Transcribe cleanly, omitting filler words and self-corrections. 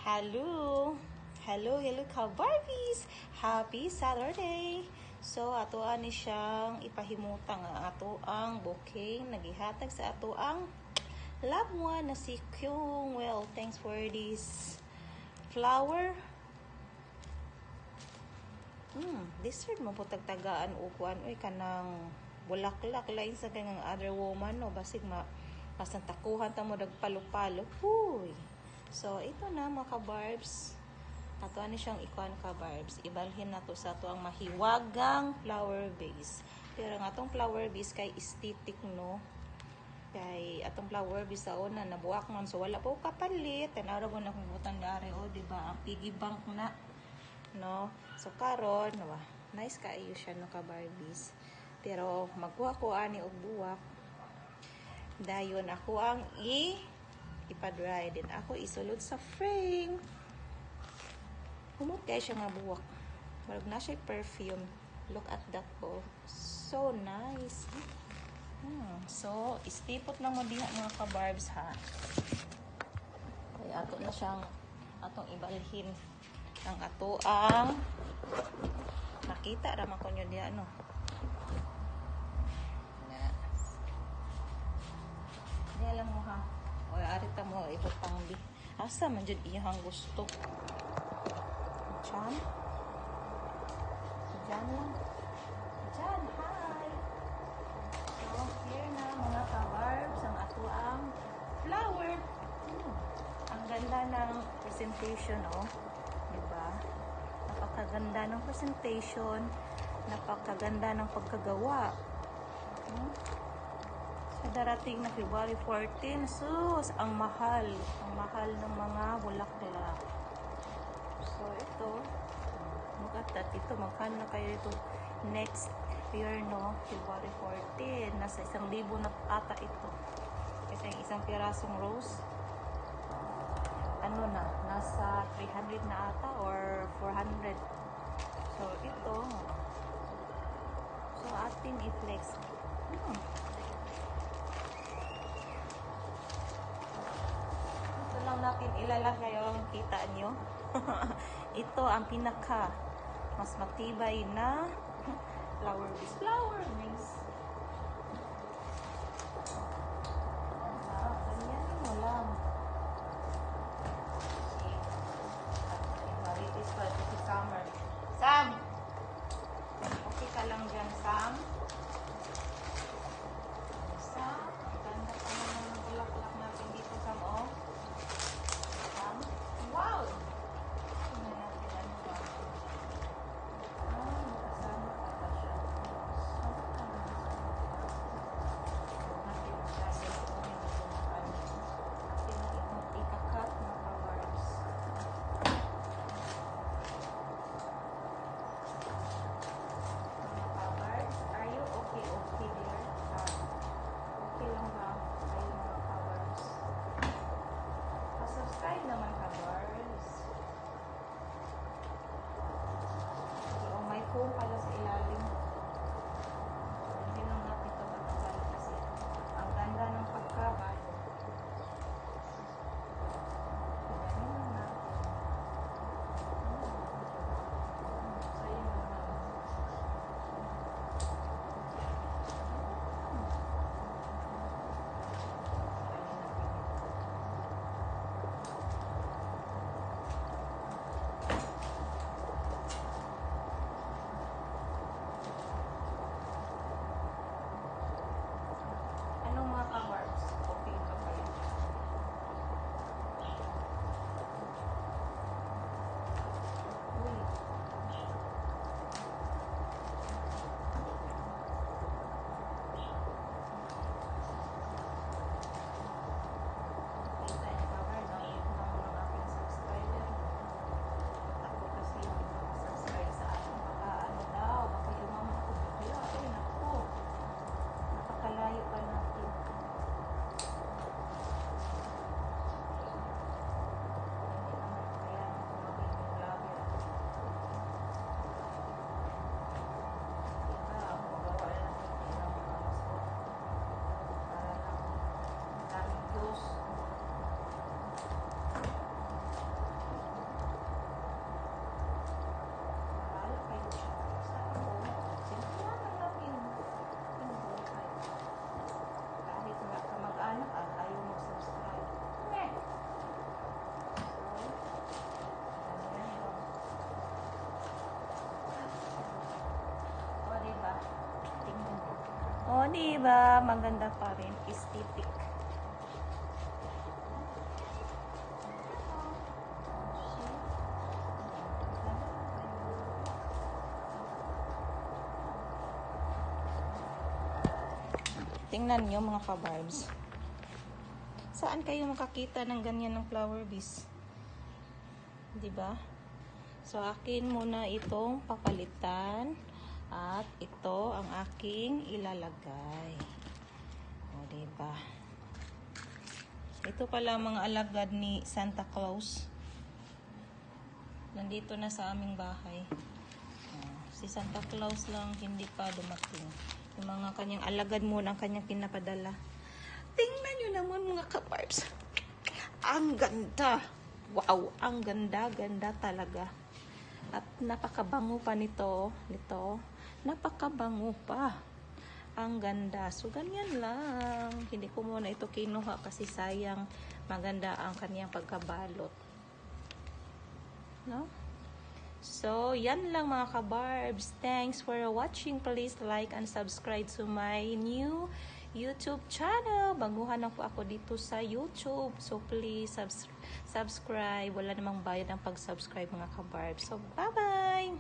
Hello! Hello ka Barbies! Happy Saturday! So, ato ani siyang ipahimutang ang ato ang bouquet nagihatag sa ato ang loved one na si Kyung. Well, thanks for this flower. Dessert mo po tagtagaan o kuan oy kanang bulaklak lain sa kanang other woman no basig pasang takuhan ta mo dagpalo-palo. Huy. So ito na mga ka-barbs. Ato ani siyang ikuan ka-barbs. Ibalhin na to sa ato ang mahiwagang flower vase. Pero ang atong flower vase kay aesthetic no. Kay atong flower vase sa una nabuak man so wala po kapalit. Tanaw mo na kung butang dari o di ba ang piggy bank na no. So karon no, nice kaayo siya no ka-barbies. Pero magkuha ko ani og buwak. Dayon ako ang ipa-dry din ako isulod sa frame. Humot kaya siya nga buwak. Marag na siya perfume. Look at that po. So nice. So istipot lang mo diha mga ka-barbs ha. Kaya ato na siyang atong ibalhin ang ato ang nakita raman ko nyo diha no. Diya lang mo ha. O arita mo iputang di. Asa man jud iyang gusto. Diyan. Diyan lang. Diyan, hi. So, here na mga ka-barbs ang ato ang flower. Ang ganda ng presentation, oh. Diba? Napakaganda ng presentation. Napakaganda ng pagkagawa. Sa darating na February 14, sus, ang mahal ng mga bulaklak. So, ito, look at that, ito, magkano na kayo ito next year, no, February 14, nasa 1,000 na ata ito. Kasi yung isang pirasong rose, ano na, nasa 300 na ata or 400. So, ito, so, atin i-flex. Lang natin ilalagay yung kita nyo. Ito ang pinaka mas matibay na flower vase. Flower vase. Ganyan mo lang. Maritis pa ito si Summer. Sam! Okay ka lang dyan, Sam. Sam, ganda pa naman ng bulaklak natin dito, Sam, oh. Wow! Tingnan natin ano ba. Nakasama ata siya. Natin magkasal ko yung sumakan. Ikakat mga ka-barbs. Mga ka-barbs, are you okay there? Okay lang ba? Kayo mga ka-barbs. Subscribe naman ka-barbs. So, may phone pala sa ilalim. Hindi lang natin ito pagkagal kasi ang ganda ng pagkabal. Ganyan lang natin. Sa'yo naman. diba? Maganda pa rin. Aesthetic. Tingnan nyo mga kabarbs. Saan kayo makakita ng ganyan ng flower vase? Diba? So, akin muna itong papalitan. At ito ang aking ilalagay. O, diba? Ito pala mga alagad ni Santa Claus. Nandito na sa aming bahay. Si Santa Claus lang hindi pa dumating. Yung mga kanyang alagad muna ang kanyang pinapadala. Tingnan nyo naman mga kabarbs. Ang ganda. Wow, ang ganda-ganda talaga. At napakabango pa nito. Napakabango pa. Ang ganda. So, ganyan lang. Hindi ko muna ito kinuha kasi sayang maganda ang kanyang pagkabalot. No? So, yan lang mga kabarbs. Thanks for watching. Please like and subscribe to my new YouTube channel. Baguhan na po ako dito sa YouTube. So, please subscribe. Wala namang bayad ang pag-subscribe mga kabarbs. So, bye-bye!